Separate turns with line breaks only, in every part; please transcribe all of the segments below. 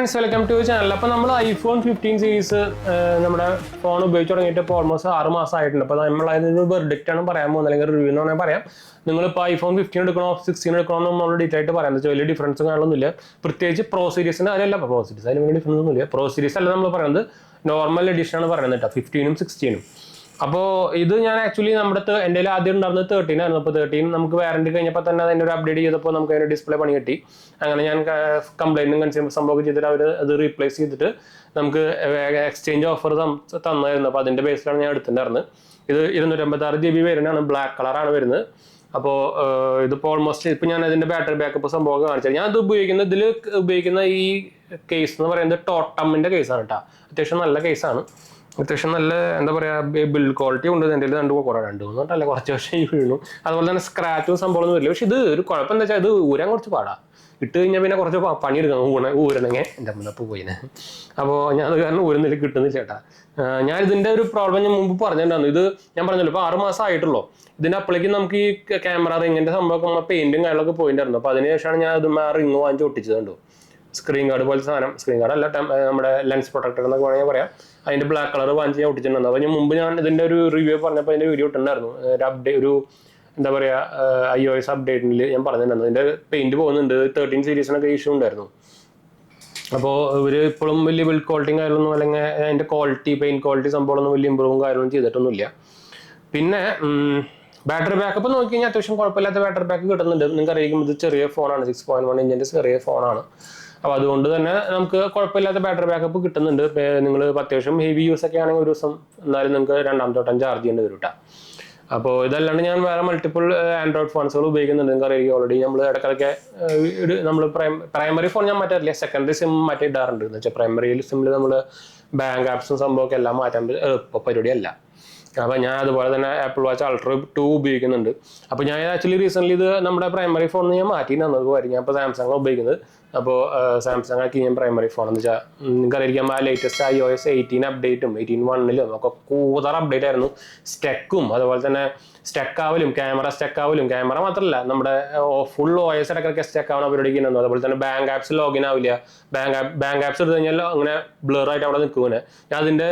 Friends, welcome to channel. അപ്പോൾ നമ്മൾ iPhone 15 series നമ്മുടെ ഫോൺ ഉപയോഗിച്ച് തുടങ്ങിയിട്ട് ഇപ്പോൾ ഓൾമോസ്റ്റ് 6 മാസം ആയിട്ടുണ്ട്. അപ്പോൾ നമ്മൾ അതിനൊരു വെർഡിക്റ്റ് ആണ് പറയാൻ പോകുന്നത്, അല്ലെങ്കിൽ റിവ്യൂ എന്ന് വേണമെങ്കിൽ പറയാം. നിങ്ങളിപ്പോൾ iPhone 15 എടുക്കണോ 16 എടുക്കണോ എന്ന് നമ്മൾ ഡീറ്റെയിൽ ആയിട്ട് പറയാം. എന്താ വെച്ചാൽ വലിയ ഡിഫറൻസ് കാണുന്നില്ല. പ്രത്യേകിച്ച് പ്രോ സീരീസിന് അതിലല്ല, പ്രോ സീരീസ് അതിന് വലിയ ഡിഫറൻസ് ഒന്നുമില്ല. പ്രോ സീരീസ് അല്ല നമ്മൾ പറയുന്നത്, നോർമൽ എഡിഷൻ ആണ് പറയുന്നത് കേട്ടോ, 15ഉം 16ഉം. അപ്പോൾ ഇത് ഞാൻ ആക്ച്വലി നമ്മുടെ എൻ്റെ ആദ്യം ഉണ്ടായിരുന്നത് 13 ആയിരുന്നു. അപ്പോൾ 13 നമുക്ക് വാറണ്ടി കഴിഞ്ഞപ്പോൾ തന്നെ അതിൻ്റെ ഒരു അപ്ഡേറ്റ് ചെയ്തപ്പോൾ നമുക്ക് അതിൻ്റെ ഡിസ്പ്ലേ പണി കിട്ടി. അങ്ങനെ ഞാൻ കംപ്ലൈൻറ്റും കൺസ്യൂമർ സംഭവം ചെയ്തിട്ട് അവർ അത് റീപ്ലേസ് ചെയ്തിട്ട് നമുക്ക് എക്സ്ചേഞ്ച് ഓഫർ തന്നായിരുന്നു. അപ്പോൾ അതിൻ്റെ ബേസിലാണ് ഞാൻ എടുത്തിട്ടുണ്ടായിരുന്നത്. ഇത് 256 GB വരുന്നതാണ്, ബ്ലാക്ക് കളറാണ് വരുന്നത്. അപ്പോൾ ഇതിപ്പോൾ ഓൾമോസ്റ്റ് ഇപ്പം ഞാൻ അതിൻ്റെ ബാറ്ററി ബാക്കപ്പ് സംഭവമൊക്കെ കാണിച്ചത്. ഞാൻ ഇത് ഉപയോഗിക്കുന്ന ഈ കേസ് എന്ന് പറയുന്നത് ടോട്ടമിൻ്റെ കേസാണ് കേട്ടോ. അത്യാവശ്യം നല്ല കേസാണ്, അത്യാവശ്യം നല്ല എന്താ പറയുക ബിൽഡ് ക്വാളിറ്റി ഉണ്ട്. എൻ്റെ രണ്ട് മൂന്നോട്ടല്ല കുറച്ച് വർഷം വീണു. അതുപോലെ തന്നെ സ്ക്രാച്ചും സംഭവമൊന്നും വരില്ല. പക്ഷെ ഇത് ഒരു കുഴപ്പം എന്താ വെച്ചാൽ ഇത് ഊരാൻ കുറച്ച് പാടാ. ഇട്ട് കഴിഞ്ഞാൽ പിന്നെ കുറച്ച് പണിയെടുക്കണം, ഊരണെങ്കിൽ എൻ്റെ മുന്നപ്പ് പോയിന്. അപ്പോൾ ഞാൻ അത് കാരണം ഊരുന്നില്ല, കിട്ടുന്നില്ല ചേട്ടാ. ഞാൻ ഇതിൻ്റെ ഒരു പ്രോബ്ലം ഞാൻ മുമ്പ് പറഞ്ഞിട്ടുണ്ടായിരുന്നു. ഇത് ഞാൻ പറഞ്ഞല്ലോ ഇപ്പോൾ 6 മാസം ആയിട്ടുള്ളൂ. ഇതിൻ്റെ അപ്പോഴേക്കും നമുക്ക് ഈ ക്യാമറ റിങ്ങിൻ്റെ സംഭവമൊക്കെ നമ്മൾ പെയിൻറ്റും കാര്യങ്ങളൊക്കെ പോയിട്ടുണ്ടായിരുന്നു. അപ്പോൾ അതിനുശേഷമാണ് ഞാൻ അത് റിങ് വാങ്ങിച്ച് ഒട്ടിച്ചതുണ്ടോ, സ്ക്രീൻ ഗാർഡ് പോലത്തെ സാധനം. സ്ക്രീൻ ഗാർഡ് അല്ല, നമ്മുടെ ലെൻസ് പ്രൊട്ടക്ടർ എന്നൊക്കെ വേണമെങ്കിൽ പറയാം. അതിൻ്റെ ബ്ലാക്ക് കളർ വാങ്ങിച്ച് ഞാൻ ഒട്ടിച്ചിട്ടുണ്ടായിരുന്നു. അപ്പോൾ ഞാൻ മുമ്പ് ഞാൻ ഇതിൻ്റെ ഒരു റിവ്യൂ പറഞ്ഞപ്പോൾ അതിൻ്റെ വീഡിയോ ഇട്ടുണ്ടായിരുന്നു. ഒരു എന്താ പറയുക iOS അപ്ഡേറ്റിൽ ഞാൻ പറഞ്ഞിട്ടുണ്ടായിരുന്നു. ഇതിൻ്റെ പെയിൻറ്റ് പോകുന്നുണ്ട്. 13 സീരീസിനൊക്കെ ഇഷ്യൂ ഉണ്ടായിരുന്നു. അപ്പോൾ ഇവർ ഇപ്പോഴും വലിയ ബിൽഡ് ക്വാളിറ്റിയും കാര്യമൊന്നും, അല്ലെങ്കിൽ അതിൻ്റെ പെയിൻറ്റ് ക്വാളിറ്റി സംഭവമൊന്നും വലിയ ഇമ്പ്രൂവും കാര്യമൊന്നും ചെയ്തിട്ടൊന്നുമില്ല. പിന്നെ ബാറ്ററി ബാക്കപ്പ് നോക്കി കഴിഞ്ഞാൽ അത്യാവശ്യം കുഴപ്പമില്ലാത്ത ബാറ്ററി ബാക്ക് കിട്ടുന്നുണ്ട്. നിങ്ങൾക്ക് അറിയിക്കും ഇത് ചെറിയ ഫോണാണ്, 6.1 ഇഞ്ചിൻ്റെ ചെറിയ ഫോണാണ്. അപ്പോൾ അതുകൊണ്ട് തന്നെ നമുക്ക് കുഴപ്പമില്ലാത്ത ബാറ്ററി ബാക്കപ്പ് കിട്ടുന്നുണ്ട്. നിങ്ങൾ അത്യാവശ്യം ഹെവി യൂസ് ഒക്കെ ആണെങ്കിൽ ഒരു ദിവസം എന്നാലും നിങ്ങൾക്ക് രണ്ടാമത്തെ വട്ടം ചാർജ് ചെയ്യേണ്ടി വരും കേട്ടോ. അപ്പോൾ ഇതല്ലാണ്ട് ഞാൻ വേറെ മൾട്ടിപ്പിൾ ആൻഡ്രോയിഡ് ഫോൺസുകൾ ഉപയോഗിക്കുന്നുണ്ട്. നിങ്ങൾക്ക് അറിയാം, ഓൾറെഡി നമ്മൾ ഇടയ്ക്കൊക്കെ നമ്മൾ പ്രൈമറി ഫോൺ ഞാൻ മാറ്റാറില്ല, സെക്കൻഡറി സിം മാറ്റിയിടാറുണ്ട്. എന്ന് വെച്ചാൽ പ്രൈമറി സിമ്മിൽ നമ്മൾ ബാങ്ക് ആപ്സും സംഭവമൊക്കെ എല്ലാം മാറ്റാൻ പരിപാടിയല്ല. അപ്പോൾ ഞാൻ അതുപോലെ തന്നെ ആപ്പിൾ വാച്ച് അൾട്ര 2 ഉപയോഗിക്കുന്നുണ്ട്. അപ്പോൾ ഞാൻ ആക്ച്വലി റീസെൻ്റ്ലി ഇത് നമ്മുടെ പ്രൈമറി ഫോണിൽ ഞാൻ മാറ്റിയിട്ടുണ്ടെന്ന് ഞാൻ ഇപ്പോൾ സാംസങ് ഉപയോഗിക്കുന്നത്. അപ്പോൾ സാംസങ് ആക്കി ഞാൻ പ്രൈമറി ഫോൺ എന്ന് വെച്ചാൽ നിങ്ങൾക്കറിയാം, ആ ലേറ്റസ്റ്റ് iOS 18 അപ്ഡേറ്റും 18.1 ഒക്കെ കൂടുതൽ അപ്ഡേറ്റ് ആയിരുന്നു. സ്റ്റെക്കും അതുപോലെ തന്നെ ക്യാമറ സ്റ്റെക്കാവലും, ക്യാമറ മാത്രമല്ല നമ്മുടെ ഫുൾ OS ഇടയ്ക്കൊക്കെ സ്റ്റെക്കാവുന്ന പരിപാടിക്കുന്നു. അതുപോലെ തന്നെ ബാങ്ക് ആപ്സ് ലോഗിൻ ആവില്ല. ബാങ്ക് ആപ്സ് എടുത്ത് കഴിഞ്ഞാൽ അങ്ങനെ ബ്ലറായിട്ട് അവിടെ നിൽക്കുമോ. ഞാൻ അതിൻ്റെ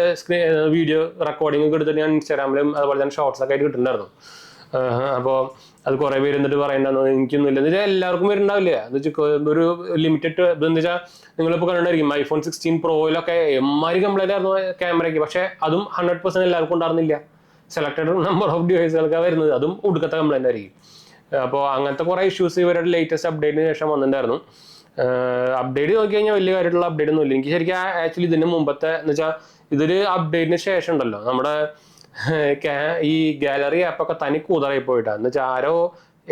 വീഡിയോ റെക്കോർഡിംഗ് ഒക്കെ എടുത്തിട്ട് ഞാൻ ഇൻസ്റ്റാഗ്രാമിലും അതുപോലെ തന്നെ ഷോർട്സ് ഒക്കെ ആയിട്ട് കിട്ടുന്നുണ്ടായിരുന്നു. അപ്പോൾ അത് കുറേ പേര് എന്നിട്ട് പറയണ്ടായിരുന്നു എനിക്കൊന്നും ഇല്ല എന്ന് വെച്ചാൽ എല്ലാവർക്കും വരുന്നുണ്ടാവില്ല. എന്ന് വെച്ചാൽ ഒരു ലിമിറ്റഡ് ഇതെന്ന് വെച്ചാൽ നിങ്ങളിപ്പോൾ കണ്ടിട്ടുണ്ടായിരിക്കും iPhone 16 പ്രോയിലൊക്കെ എമ്മാരി കംപ്ലൈൻ്റ് ആയിരുന്നു ക്യാമറയ്ക്ക്. പക്ഷേ അതും 100% എല്ലാവർക്കും ഉണ്ടായിരുന്നില്ല. സെലക്ടഡ് നമ്പർ ഓഫ് ഡിവൈസുകൾക്കാണ് വരുന്നത്, അതും ഒടുക്കത്തെ കംപ്ലൈൻ്റ് ആയിരിക്കും. അപ്പോൾ അങ്ങനത്തെ കുറേ ഇഷ്യൂസ് ഇവരുടെ ലേറ്റസ്റ്റ് അപ്ഡേറ്റിന് ശേഷം വന്നിട്ടുണ്ടായിരുന്നു. അപ്ഡേറ്റ് നോക്കി കഴിഞ്ഞാൽ വലിയ കാര്യമായിട്ടുള്ള അപ്ഡേറ്റ് ഒന്നും ഇല്ല. എനിക്ക് ശരിക്കും ആക്ച്വലി ഇതിന് മുമ്പത്തെ എന്ന് വെച്ചാൽ ഇതൊരു അപ്ഡേറ്റിന് ശേഷം ഉണ്ടല്ലോ, നമ്മുടെ ഈ ഗാലറി ആപ്പൊക്കെ തനി കൂതറായി പോയിട്ടാണ്. എന്ന് വെച്ചാൽ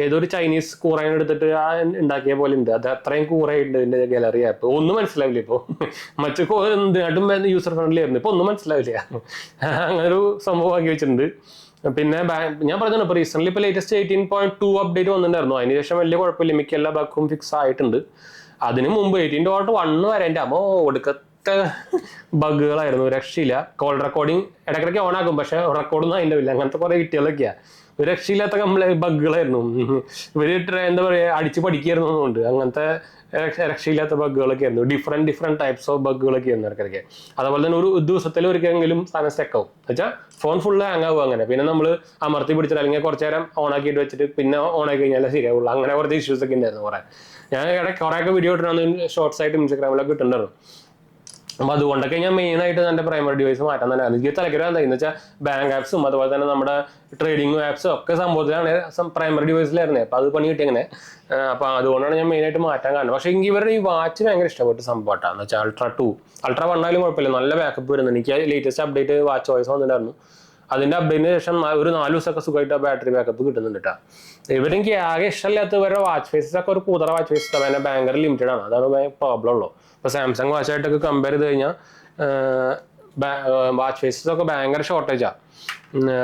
ഏതൊരു ചൈനീസ് കൂറയിനെ എടുത്തിട്ട് ഉണ്ടാക്കിയ പോലെ ഉണ്ട്. അത് അത്രയും കൂറയുണ്ട് ഇതിന്റെ ഗാലറി ആപ്പ്. ഒന്നും മനസ്സിലാവില്ല ഇപ്പോൾ. മറ്റും യൂസർ ഫ്രണ്ട്ലി ആയിരുന്നു, ഇപ്പോൾ ഒന്നും മനസ്സിലാവില്ല. അങ്ങനൊരു സംഭവം ആക്കി വെച്ചിട്ടുണ്ട്. പിന്നെ ഞാൻ പറഞ്ഞു ഇപ്പോൾ റീസെൻ്റ്ലി ഇപ്പോൾ ലേറ്റസ്റ്റ് 18.2 അപ്ഡേറ്റ് വന്നിട്ടുണ്ടായിരുന്നു. അതിനുശേഷം വലിയ കുഴപ്പമില്ല, മിക്ക എല്ലാ ബഗ്ഗും ഫിക്സ് ആയിട്ടുണ്ട്. അതിന് മുമ്പ് 18.1 വരെ എൻ്റെ ഒടുക്കത്തെ ബഗ്ഗുകളായിരുന്നു, രക്ഷയില്ല. കോൾ റെക്കോർഡിങ് ഇടയ്ക്കിടയ്ക്ക് ഓൺ ആക്കും, പക്ഷെ റെക്കോർഡൊന്നും അതിൻ്റെ ഇല്ല. അങ്ങനത്തെ കുറേ കിട്ടികളൊക്കെയാണ്. ഒരു രക്ഷയില്ലാത്ത ബഗ്ഗുകളായിരുന്നു. ഇവർ എന്താ പറയുക അടിച്ച് പഠിക്കായിരുന്നു എന്നുണ്ട്. അങ്ങനത്തെ രക്ഷയില്ലാത്ത ബഗ്ഗുകളൊക്കെ ആയിരുന്നു. ഡിഫറെൻറ്റ് ടൈപ്സ് ഓഫ് ബഗ്ഗുകളൊക്കെ ആയിരുന്നു ഇടയ്ക്കിടയ്ക്ക്. അതുപോലെ തന്നെ ഒരു ദിവസത്തിൽ ഒരിക്കലെങ്കിലും സാധനം സ്റ്റെക്കാവും. എന്നുവെച്ചാൽ ഫോൺ ഫുള്ള് ഹാങ് ആവും. അങ്ങനെ പിന്നെ നമ്മൾ അമർത്തി പിടിച്ചിട്ട് അല്ലെങ്കിൽ കുറച്ച് നേരം ഓണാക്കിയിട്ട് വെച്ചിട്ട് പിന്നെ ഓണാക്കി കഴിഞ്ഞാൽ ശരിയാവുള്ളൂ. അങ്ങനെ കുറച്ച് ഇഷ്യൂസ് ഒക്കെ ഉണ്ടായിരുന്നു കുറേ. ഞാൻ കുറേയൊക്കെ വീഡിയോ ഇട്ടിട്ടുണ്ടെന്ന് ഷോർട്സ് ആയിട്ട് ഇൻസ്റ്റാഗ്രാമിലൊക്കെ ഇട്ടുണ്ടായിരുന്നു. അപ്പോൾ അതുകൊണ്ടൊക്കെ ഞാൻ മെയിനായിട്ട് എൻ്റെ പ്രൈമറി ഡിവൈസ് മാറ്റാൻ തന്നെ എനിക്ക് തലക്കര എന്താണെന്ന് വെച്ചാൽ ബാങ്ക് ആപ്സും അതുപോലെ തന്നെ നമ്മുടെ ട്രേഡിംഗ് ആപ്സും ഒക്കെ സംഭവത്തിലാണ് പ്രൈമറി ഡിവൈസിലായിരുന്നത്. അപ്പോൾ അത് പണി കിട്ടിയങ്ങനെ. അപ്പോൾ അതുകൊണ്ടാണ് ഞാൻ മെയിനായിട്ട് മാറ്റാൻ കാരണം. പക്ഷേ എനിക്ക് ഇവരുടെ ഈ വാച്ച് ഭയങ്കര ഇഷ്ടപ്പെട്ട സംഭവമായിട്ടാണ്. എന്ന് വെച്ചാൽ അൾട്ര 1 ആയാലും കുഴപ്പമില്ല, നല്ല ബാക്കപ്പ് വരുന്നുണ്ട്. എനിക്ക് ലേറ്റസ്റ്റ് അപ്ഡേറ്റ് വാച്ച് ഓയസ് വന്നിട്ടുണ്ടായിരുന്നു. അതിൻ്റെ അപ്ഡേറ്റിന് ശേഷം ഒരു 4 ദിവസമൊക്കെ സുഖമായിട്ട് ആ ബാറ്ററി ബാക്കപ്പ് കിട്ടുന്നുണ്ട് കേട്ടോ. ഇവരെനിക്ക് ആകെ ഇഷ്ടമില്ലാത്ത ഇവരുടെ വാച്ച് ഫേസസ് ഒക്കെ ഒരു കൂതറ വാച്ച് ഫേസ് തന്നെ ഭയങ്കര ലിമിറ്റഡ് ആണ്. അതാണ് പ്രോബ്ലം ഉള്ളൂ. ഇപ്പോൾ സാംസങ് വാച്ചായിട്ടൊക്കെ കമ്പയർ ചെയ്ത് കഴിഞ്ഞാൽ വാച്ച് ഫേസസ് ഒക്കെ ഭയങ്കര ഷോർട്ടേജാണ്.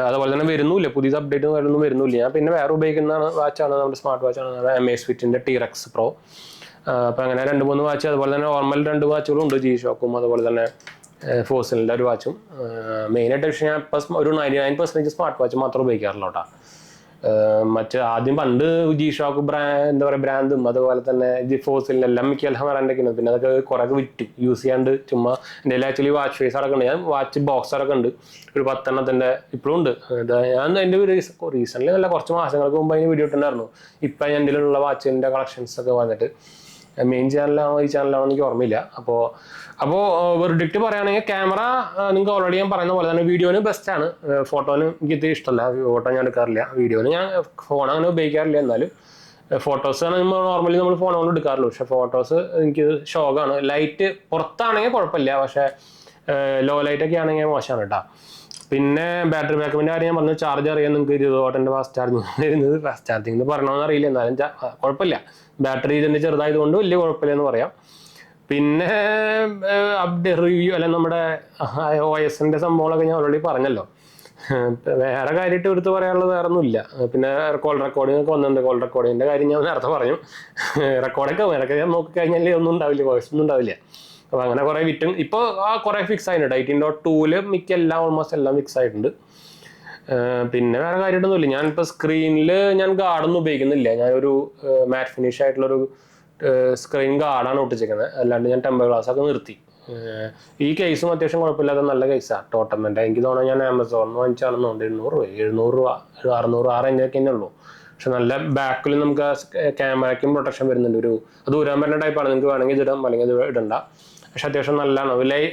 അതുപോലെ തന്നെ വരുന്നില്ല, പുതിയ അപ്ഡേറ്റ് കാര്യമൊന്നും വരുന്നില്ല. ഞാൻ പിന്നെ വേറെ ഉപയോഗിക്കുന്ന വാച്ചാണ്, നമ്മുടെ സ്മാർട്ട് വാച്ചാണ് Amazfitന്റെ T-Rex Pro. അപ്പോൾ അങ്ങനെ 2-3 വാച്ച്, അതുപോലെ തന്നെ നോർമൽ 2 വാച്ചുകളും ഉണ്ട്, G-Shockഉം അതുപോലെ തന്നെ ഫോസിലിൻ്റെ ഒരു വാച്ചും. മെയിനായിട്ട് പക്ഷേ ഞാൻ ഇപ്പം ഒരു 99% സ്മാർട്ട് വാച്ച് മാത്രം ഉപയോഗിക്കാറുള്ളൂ കേട്ടോ. മറ്റ് ആദ്യം പണ്ട് ജി ഷോക്ക് എന്താ പറയുക ബ്രാൻഡും അതുപോലെ തന്നെ ജിഫോസിലും എല്ലാം മിക്കെല്ലാം ബ്രാൻഡൊക്കെ പിന്നെ അതൊക്കെ കുറേ വിറ്റു യൂസ് ചെയ്യാണ്ട് ചുമ്മാ എൻ്റെ ആക്ച്വലി വാച്ച് ഫേസ് അടക്കുന്നുണ്ട് ഞാൻ വാച്ച് ബോക്സ് അടക്കുന്നുണ്ട് ഒരു 10 ഇപ്പോഴും ഉണ്ട് ഞാൻ എൻ്റെ ഒരു റീസെൻ്റ്ലി നല്ല കുറച്ച് മാസങ്ങൾക്ക് മുമ്പ് അതിന് വീഡിയോ ഇട്ടുണ്ടായിരുന്നു ഇപ്പം ഞാൻ എൻ്റെ ഉള്ള വാച്ചിൻ്റെ കളക്ഷൻസ് ഒക്കെ വന്നിട്ട് മെയിൻ ചാനലാണോ ഈ ചാനലാണോ എനിക്ക് ഓർമ്മയില്ല അപ്പോൾ വെർഡിക്റ്റ് പറയുകയാണെങ്കിൽ ക്യാമറ നിങ്ങൾക്ക് ഓൾറെഡി ഞാൻ പറയുന്ന പോലെ തന്നെ വീഡിയോന് ബെസ്റ്റാണ് ഫോട്ടോന് എനിക്ക് ഇത് ഇഷ്ടമല്ല ഫോട്ടോ ഞാൻ എടുക്കാറില്ല വീഡിയോന് ഞാൻ ഫോൺ അങ്ങനെ ഉപയോഗിക്കാറില്ല എന്നാലും ഫോട്ടോസ് നോർമലി നമ്മൾ ഫോൺ കൊണ്ട് എടുക്കാറുള്ളൂ പക്ഷേ ഫോട്ടോസ് എനിക്ക് ഷോക്കാണ് ലൈറ്റ് പുറത്താണെങ്കിൽ കുഴപ്പമില്ല പക്ഷേ ലോ ലൈറ്റൊക്കെ ആണെങ്കിൽ മോശമാണ് കേട്ടോ പിന്നെ ബാറ്ററി ബാക്കപ്പിൻ്റെ കാര്യം ഞാൻ പറഞ്ഞു ചാർജ് അറിയാൻ നിങ്ങൾക്ക് 20 വാട്ടിൻ്റെ ഫാസ്റ്റ് ചാർജിങ് വരുന്നത് ഫാസ്റ്റ് ചാർജിങ് എന്ന് പറയണമെന്ന് അറിയില്ല എന്നാലും കുഴപ്പമില്ല ബാറ്ററി ഇതിൻ്റെ ചെറുതായതുകൊണ്ട് വലിയ കുഴപ്പമില്ല എന്ന് പറയാം പിന്നെ അപ്ഡേറ്റ് റിവ്യൂ അല്ല നമ്മുടെ OS-ൻ്റെ സംഭവങ്ങളൊക്കെ ഞാൻ ഓൾറെഡി പറഞ്ഞല്ലോ വേറെ കാര്യമായിട്ട് എടുത്ത് പറയാനുള്ളത് വേറെ ഒന്നുമില്ല പിന്നെ കോൾ റെക്കോർഡിംഗ് ഒക്കെ വന്നിട്ടുണ്ട് കോൾ റെക്കോർഡിങ്ങിൻ്റെ കാര്യം ഞാൻ നേരത്തെ പറഞ്ഞു റെക്കോർഡൊക്കെ ഞാൻ നോക്കിക്കഴിഞ്ഞാൽ ഒന്നും ഉണ്ടാവില്ല വോയിസ് ഒന്നും ഉണ്ടാവില്ല അപ്പോൾ അങ്ങനെ കുറേ വിറ്റും ഇപ്പോൾ കുറേ ഫിക്സ് ആയിട്ടുണ്ട് 18.2 മിക്ക എല്ലാം ഓൾമോസ്റ്റ് എല്ലാം ഫിക്സ് ആയിട്ടുണ്ട് പിന്നെ വേറെ കാര്യമായിട്ടൊന്നുമില്ല ഞാനിപ്പോൾ സ്ക്രീനിൽ ഞാൻ ഗാർഡൊന്നും ഉപയോഗിക്കുന്നില്ല ഞാനൊരു മാറ്റ് ഫിനിഷ് ആയിട്ടുള്ളൊരു സ്ക്രീൻ ഗാർഡാണ് ഒട്ടിച്ചിരിക്കുന്നത് അല്ലാണ്ട് ഞാൻ ടെമ്പർ ഗ്ലാസ് ഒക്കെ നിർത്തി ഈ കേസും അത്യാവശ്യം കുഴപ്പമില്ലാത്ത നല്ല കേസാണ് ടോട്ടർമെൻ്റ് എനിക്ക് തോന്നുന്നത് ഞാൻ ആമസോണിൽ വാങ്ങിച്ചാണെന്നുണ്ട് 700 രൂപ 600 600 തന്നെ ഉള്ളൂ പക്ഷെ നല്ല ബാക്കിൽ നമുക്ക് ക്യാമറയ്ക്കും പ്രൊട്ടക്ഷൻ വരുന്നുണ്ട് അത് ഊരാൻ പറ്റുന്ന ടൈപ്പാണ് നിങ്ങൾക്ക് വേണമെങ്കിൽ ഇത് ഇടാം അല്ലെങ്കിൽ ഇത് ഇടണ്ട പക്ഷെ അത്യാവശ്യം നല്ലതാണ്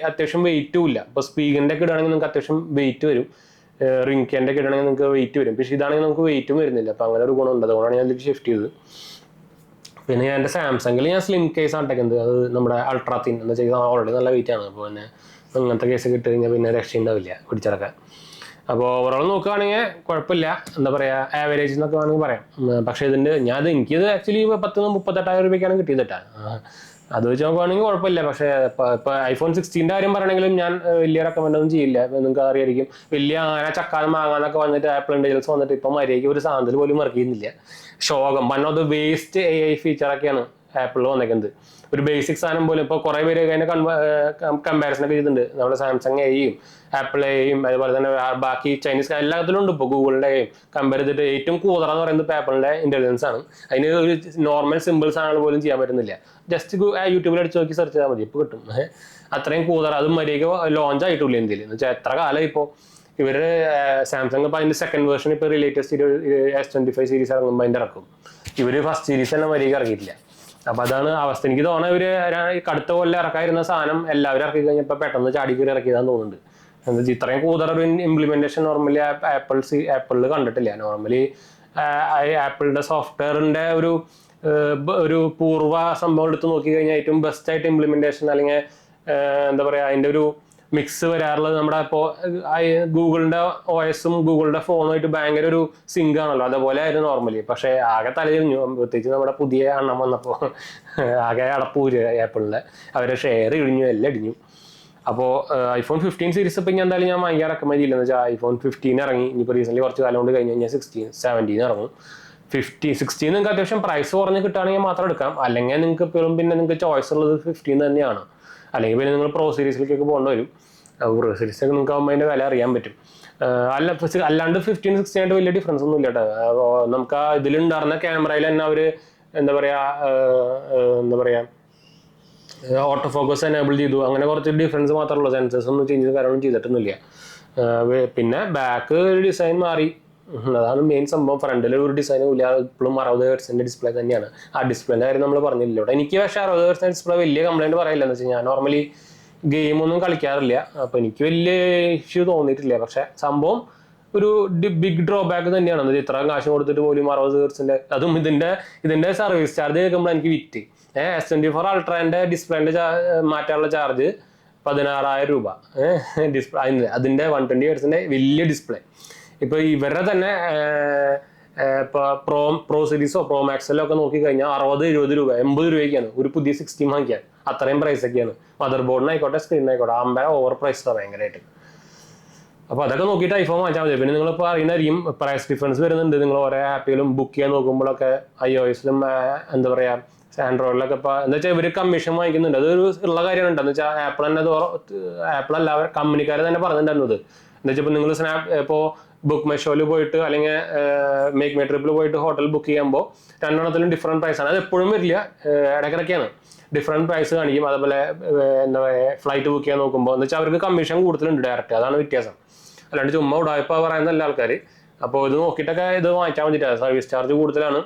അത്യാവശ്യം വെയിറ്റും ഇല്ല ഇപ്പോൾ സ്പീക്കിൻ്റെ ഒക്കെ ഇടുകയാണെങ്കിൽ നിങ്ങൾക്ക് അത്യാവശ്യം വെയിറ്റ് വരും റിങ്കിൻ്റെ ഒക്കെ ഇടണമെങ്കിൽ നിങ്ങൾക്ക് വെയിറ്റ് വരും പക്ഷേ ഇതാണെങ്കിൽ നമുക്ക് വെയിറ്റും വരുന്നില്ല അപ്പോൾ അങ്ങനെ ഒരു ഗുണമുണ്ട് അതുകൊണ്ടാണ് ഞാൻ ഇതിലേക്ക് ഷിഫ്റ്റ് ചെയ്തത് പിന്നെ ഞാൻ എൻ്റെ സാംസങ്ങിൽ ഞാൻ സ്ലിം കേസ് ആട്ടേക്കുന്നത് അത് നമ്മുടെ അൾട്രാ തിൻ എന്ന് വെച്ചാൽ ഓൾറെഡി നല്ല വെയിറ്റ് ആണ് അപ്പോൾ പിന്നെ അങ്ങനത്തെ കേസ് കിട്ടി കഴിഞ്ഞാൽ പിന്നെ രക്ഷയുണ്ടാവില്ല പിടിച്ചിറക്കാൻ അപ്പോൾ ഓവറോൾ നോക്കുകയാണെങ്കിൽ കുഴപ്പമില്ല എന്താ പറയുക ആവറേജ് എന്നൊക്കെ വേണമെങ്കിൽ പറയാം പക്ഷേ എനിക്കിത് ആക്ച്വലി 38,000 രൂപയ്ക്കാണ് കിട്ടിയതിട്ടാ അത് വെച്ച് നോക്കുകയാണെങ്കിൽ കുഴപ്പമില്ല പക്ഷേ ഇപ്പോൾ iPhone 16 കാര്യം പറയണമെങ്കിലും ഞാൻ വലിയ റെക്കമെൻഡ് ഒന്നും ചെയ്യില്ല നിങ്ങൾക്ക് അറിയായിരിക്കും വലിയ അങ്ങനെ ചക്കാനും മാങ്ങാനൊക്കെ വന്നിട്ട് ആപ്പിൾ ഇൻ്റലിജൻസ് വന്നിട്ട് ഇപ്പോൾ മര്യാദയ്ക്ക് ഒരു സാധനത്തിൽ പോലും വർക്ക് ചെയ്യുന്നില്ല ശോകം one of the waste AI ഫീച്ചറൊക്കെയാണ് ആപ്പിളിൽ വന്നേക്കുന്നത് ഒരു ബേസിക് സാധനം പോലും ഇപ്പോൾ കുറേ പേര് അതിനെ കമ്പാരിസൺ ഒക്കെ ചെയ്തിട്ടുണ്ട് നമ്മുടെ സാംസങ് എയും ആപ്പിൾ എയും അതുപോലെ തന്നെ ബാക്കി ചൈനീസ് എല്ലാത്തിലും ഉണ്ട് ഇപ്പോൾ ഗൂഗിളിൻ്റെ എയും കമ്പയർ ചെയ്തിട്ട് ഏറ്റവും കൂടുതൽ എന്ന് പറയുന്നത് ആപ്പിളിൻ്റെ ഇൻ്റലിജൻസ് ആണ് അതിന് ഒരു നോർമൽ സിമ്പിൾ സാധനങ്ങൾ പോലും ചെയ്യാൻ പറ്റുന്നില്ല ജസ്റ്റ് യൂട്യൂബിൽ അടിച്ച് നോക്കി സെർച്ച് ചെയ്താൽ മതി ഇപ്പോൾ കിട്ടും അത്രയും കൂടുതൽ അതും മര്യാദയ്ക്ക് ലോഞ്ച് ആയിട്ടില്ല ഇന്ത്യയിൽ എന്ന് വെച്ചാൽ എത്ര കാലം ഇപ്പോൾ ഇവർ സാംസങ് ഇപ്പോൾ അതിൻ്റെ സെക്കൻഡ് വേർഷൻ ഇപ്പോൾ റിലേറ്റസ്റ്റ് S25 സീരീസ് ഇറങ്ങുമ്പോൾ അതിൻ്റെ ഇറക്കും ഇവർ ഫസ്റ്റ് സീരീസ് തന്നെ മര്യാദയ്ക്ക് ഇറക്കിയിട്ടില്ല അപ്പോൾ അതാണ് അവസ്ഥ എനിക്ക് തോന്നുന്നത് ഇവർ കടുത്ത കൊല്ലം ഇറക്കാതിരുന്ന സാധനം എല്ലാവരും ഇറക്കി കഴിഞ്ഞപ്പോൾ പെട്ടെന്ന് ചാടിക്കറി ഇറക്കിയതാന്ന് തോന്നുന്നുണ്ട് എന്താ വെച്ചാൽ ഇത്രയും കൂടുതലൊരു ഇംപ്ലിമെൻറ്റേഷൻ നോർമലി ആപ്പിളിൽ കണ്ടിട്ടില്ല നോർമലി ആപ്പിളിൻ്റെ സോഫ്റ്റ്വെയറിൻ്റെ ഒരു പൂർവ്വ സംഭവം എടുത്ത് നോക്കി കഴിഞ്ഞാൽ ഏറ്റവും ബെസ്റ്റായിട്ട് ഇംപ്ലിമെൻറ്റേഷൻ അല്ലെങ്കിൽ എന്താ പറയുക അതിൻ്റെ ഒരു മിക്സ് വരാറുള്ളത് നമ്മുടെ ഇപ്പോൾ ഗൂഗിളിൻ്റെ OS-ഉം ഗൂഗിളിൻ്റെ ഫോണുമായിട്ട് ഭയങ്കര ഒരു സിങ്ക് ആണല്ലോ അതുപോലെ ആയിരുന്നു നോർമലി പക്ഷേ ആകെ തലതിരിഞ്ഞു പ്രത്യേകിച്ച് നമ്മുടെ പുതിയ എണ്ണം വന്നപ്പോൾ ആകെ അടപ്പൂര് ആപ്പിളിൻ്റെ അവരെ ഷെയർ ഇടിഞ്ഞു എല്ലാം ഇടിഞ്ഞു അപ്പോൾ iPhone 15 സീരീസ് ഇപ്പോൾ ഞാൻ എന്തായാലും ഞാൻ വാങ്ങിക്കാൻ റെക്കമെൻഡ് ചെയ്യില്ലെന്ന് വെച്ചാൽ iPhone 15 ഇറങ്ങി ഇനിയിപ്പോൾ റീസെൻ്റ്ലി കുറച്ച് കാലം കൊണ്ട് കഴിഞ്ഞ് കഴിഞ്ഞാൽ 17 ഇറങ്ങും 16 നിങ്ങൾക്ക് അത്യാവശ്യം പ്രൈസ് കുറഞ്ഞ് കിട്ടുകയാണെങ്കിൽ മാത്രം എടുക്കാം അല്ലെങ്കിൽ നിങ്ങൾക്ക് ഇപ്പോഴും പിന്നെ നിങ്ങൾക്ക് ചോയ്സ് ഉള്ളത് 15 തന്നെയാണ് അല്ലെങ്കിൽ പിന്നെ നിങ്ങൾ പ്രോ സീരീസിലേക്കൊക്കെ പോകേണ്ടി വരും പ്രോ സീരീസിലേക്ക് നിങ്ങൾക്ക് ആകുമ്പോൾ അതിൻ്റെ വില അറിയാൻ പറ്റും അല്ലാണ്ട് 15, 16 ആയിട്ട് വലിയ ഡിഫറൻസ് ഒന്നും ഇല്ല കേട്ടോ നമുക്ക് ആ ഇതിലുണ്ടായിരുന്ന ക്യാമറയിൽ തന്നെ അവർ എന്താ പറയുക ഓട്ടോ ഫോക്കസ് എനേബിൾ ചെയ്തു അങ്ങനെ കുറച്ച് ഡിഫറൻസ് മാത്രമേ ഉള്ളൂ സെൻസേഴ്സ് ഒന്നും ചേഞ്ച് കാര്യമൊന്നും ചെയ്തിട്ടൊന്നുമില്ല പിന്നെ ബാക്ക് ഡിസൈൻ മാറി അതാണ് മെയിൻ സംഭവം ഫ്രണ്ടിൽ ഒരു ഡിസൈനും ഇല്ല ഇപ്പോഴും 60 Hz ഡിസ്പ്ലേ തന്നെയാണ് ആ ഡിസ്പ്ലേൻ്റെ കാര്യം നമ്മൾ പറഞ്ഞില്ല എനിക്ക് പക്ഷേ 60 Hz ഡിസ്പ്ലേ വലിയ കംപ്ലൈൻറ്റ് പറയില്ല എന്ന് വെച്ചാൽ ഞാൻ നോർമലി ഗെയിമൊന്നും കളിക്കാറില്ല അപ്പോൾ എനിക്ക് വലിയ ഇഷ്യൂ തോന്നിയിട്ടില്ല പക്ഷേ സംഭവം ഒരു ബിഗ് ഡ്രോബാക്ക് തന്നെയാണ് ഇത്ര കാശ് കൊടുത്തിട്ട് പോലും 60 Hz അതും ഇതിൻ്റെ സർവീസ് ചാർജ് കേൾക്കുമ്പോൾ എനിക്ക് വിറ്റ് S24 അൾട്രാൻ്റെ ഡിസ്പ്ലേൻ്റെ മാറ്റാനുള്ള ചാർജ് 16,000 രൂപ ഡിസ്പ്ലേ അതിൻ്റെ 120 Hz വലിയ ഡിസ്പ്ലേ ഇപ്പോൾ ഇവരുടെ തന്നെ ഇപ്പോൾ പ്രോ സീരീസോ പ്രോ മാക്സിലോ ഒക്കെ നോക്കിക്കഴിഞ്ഞാൽ 60-70 രൂപ 80 രൂപയ്ക്കാണ് ഒരു പുതിയ 16 വാങ്ങിക്കാൻ അത്രയും പ്രൈസൊക്കെയാണ് മദർ ബോർഡിനായിക്കോട്ടെ സ്ക്രീനായിക്കോട്ടെ അമ്പര ഓവർ പ്രൈസാണ് ഭയങ്കരമായിട്ട് അപ്പോൾ അതൊക്കെ നോക്കിയിട്ട് ഐഫോൺ വാങ്ങിച്ചാൽ മതി പിന്നെ നിങ്ങളിപ്പോൾ അറിയുന്നതായിരിക്കും പ്രൈസ് ഡിഫറൻസ് വരുന്നുണ്ട് നിങ്ങൾ ഓരോ ആപ്പിലും ബുക്ക് ചെയ്യാൻ നോക്കുമ്പോഴൊക്കെ iOS-ലും എന്താ പറയുക ആൻഡ്രോയിഡിലൊക്കെ ഇപ്പോൾ എന്താ വെച്ചാൽ ഇവർ കമ്മീഷൻ വാങ്ങിക്കുന്നുണ്ട് അതൊരു ഉള്ള കാര്യമാണ് എന്താണെന്ന് വെച്ചാൽ ആപ്പിൾ തന്നെ ആപ്പിൾ എല്ലാവരും കമ്പനിക്കാർ തന്നെ പറഞ്ഞിട്ടുണ്ടായിരുന്നത് എന്താ വെച്ചാൽ ഇപ്പോൾ നിങ്ങൾ ഇപ്പോൾ ബുക്ക് മൈ ഷോയിൽ പോയിട്ട് അല്ലെങ്കിൽ മേക്ക് മൈ ട്രിപ്പിൽ പോയിട്ട് ഹോട്ടൽ ബുക്ക് ചെയ്യുമ്പോൾ രണ്ടെണ്ണത്തിലും ഡിഫറെൻറ്റ് പ്രൈസാണ്. അത് എപ്പോഴും വരില്ല, ഇടയ്ക്കിടയ്ക്കാണ് ഡിഫറെൻറ്റ് പ്രൈസ് കാണിക്കും. അതുപോലെ എന്താ പറയുക, ഫ്ലൈറ്റ് ബുക്ക് ചെയ്യാൻ നോക്കുമ്പോൾ എന്ന് വെച്ചാൽ അവർക്ക് കമ്മീഷൻ കൂടുതലുണ്ട് ഡയറക്റ്റ്, അതാണ് വ്യത്യാസം. അല്ലാണ്ട് ചുമ്മാ ഉടായ്പ പറയുന്നതല്ല ആൾക്കാർ. അപ്പോൾ ഇത് നോക്കിയിട്ടൊക്കെ ഇത് വാങ്ങിക്കാൻ വേണ്ടിയിട്ടാണ്. സർവീസ് ചാർജ് കൂടുതലാണ്,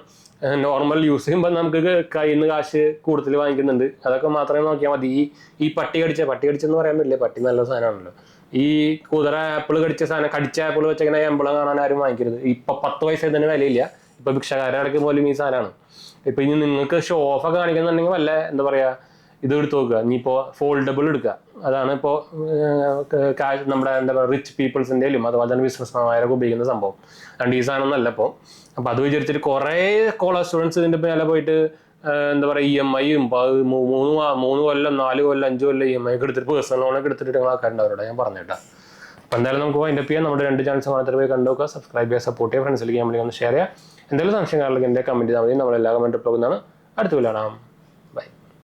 നോർമൽ യൂസ് ചെയ്യുമ്പോൾ നമുക്ക് കയ്യിൽ നിന്ന് കാശ് കൂടുതൽ വാങ്ങിക്കുന്നുണ്ട്. അതൊക്കെ മാത്രമേ നോക്കിയാൽ മതി. ഈ പട്ടി കടിച്ചെന്ന് പറയാൻ പറ്റില്ല, പട്ടി നല്ല സാധനമാണല്ലോ. ഈ കുതിര ആപ്പിൾ കടിച്ച സാധനം, കടിച്ച ആപ്പിൾ വെച്ചിങ്ങനെ എമ്പളം കാണാൻ ആരും വാങ്ങിക്കരുത്. ഇപ്പൊ 10 പൈസ തന്നെ വിലയില്ല. ഇപ്പൊ ഭിക്ഷക്കാരെ അടക്കം പോലും ഈ സാധനമാണ്. ഇപ്പൊ ഇനി നിങ്ങൾക്ക് ഷോ ഓഫ് ഒക്കെ കാണിക്കുന്നുണ്ടെങ്കിൽ വല്ല എന്താ പറയാ, ഇത് എടുത്ത് നോക്കുക. ഇനിയിപ്പോൾ ഫോൾഡബിൾ എടുക്കുക. അതാണ് ഇപ്പോൾ നമ്മുടെ എന്താ പറയുക റിച്ച് പീപ്പിൾസിൻ്റെയും അതുപോലെ തന്നെ ബിസിനസ്മാരൊക്കെ ഉപയോഗിക്കുന്ന സംഭവം. രണ്ട് ഈ സാധനം ഒന്നല്ല ഇപ്പോൾ. അപ്പം അത് വിചാരിച്ചിട്ട് കുറേ കോളേജ് സ്റ്റുഡൻസ് ഇതിൻ്റെ മേലെ പോയിട്ട് എന്താ പറയുക EMI 3 കൊല്ലം 4 കൊല്ലം 5 കൊല്ലം EMI ഒക്കെ എടുത്തിട്ട് പേഴ്സണൽ ലോണൊക്കെ എടുത്തിട്ട് നിങ്ങൾ ആക്കാറുണ്ട് അവരോട് ഞാൻ പറഞ്ഞേട്ടാ. അപ്പം എന്തായാലും നമുക്ക് വൈൻഡപ്പ് ചെയ്യാം. നമ്മുടെ 2 ചാനൽസ് മാത്രമേ പോയി കണ്ടുനോക്കുക, സബ്സ്ക്രൈബ് ചെയ്യുക, സപ്പോർട്ട് ചെയ്യുക, ഫ്രണ്ട്സിലേക്ക് നമ്മൾ ഒന്ന് ഷെയർ ചെയ്യുക. എന്തെങ്കിലും സംശയങ്ങളിലേക്ക് എൻ്റെ കമൻറ്റ് ചെയ്താൽ മതി. നമ്മളെല്ലാ കമൻറ്റ് റിപ്ലൈ ചെയ്യുന്നതാണ്. അടുത്ത വീഡിയോ കാണാം.